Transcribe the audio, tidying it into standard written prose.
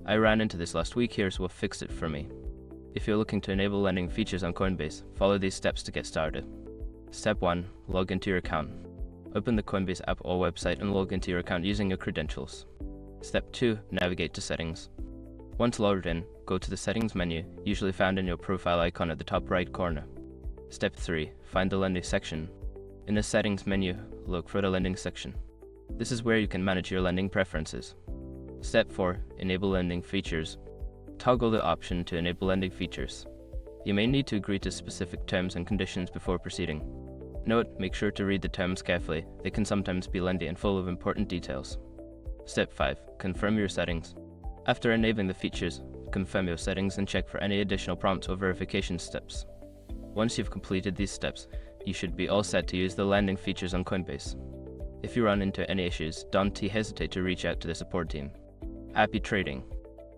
I ran into this last week. Here's what fixed it for me. If you're looking to enable lending features on Coinbase, follow these steps to get started. Step 1. Log into your account. Open the Coinbase app or website and log into your account using your credentials. Step 2. Navigate to Settings. Once logged in, go to the Settings menu, usually found in your profile icon at the top right corner. Step 3. Find the Lending section. In the Settings menu, look for the Lending section. This is where you can manage your lending preferences. Step 4. Enable lending features. Toggle the option to enable lending features. You may need to agree to specific terms and conditions before proceeding. Note, make sure to read the terms carefully. They can sometimes be lengthy and full of important details. Step 5. Confirm your settings. After enabling the features, confirm your settings and check for any additional prompts or verification steps. Once you've completed these steps, you should be all set to use the lending features on Coinbase. If you run into any issues, don't hesitate to reach out to the support team. Happy trading!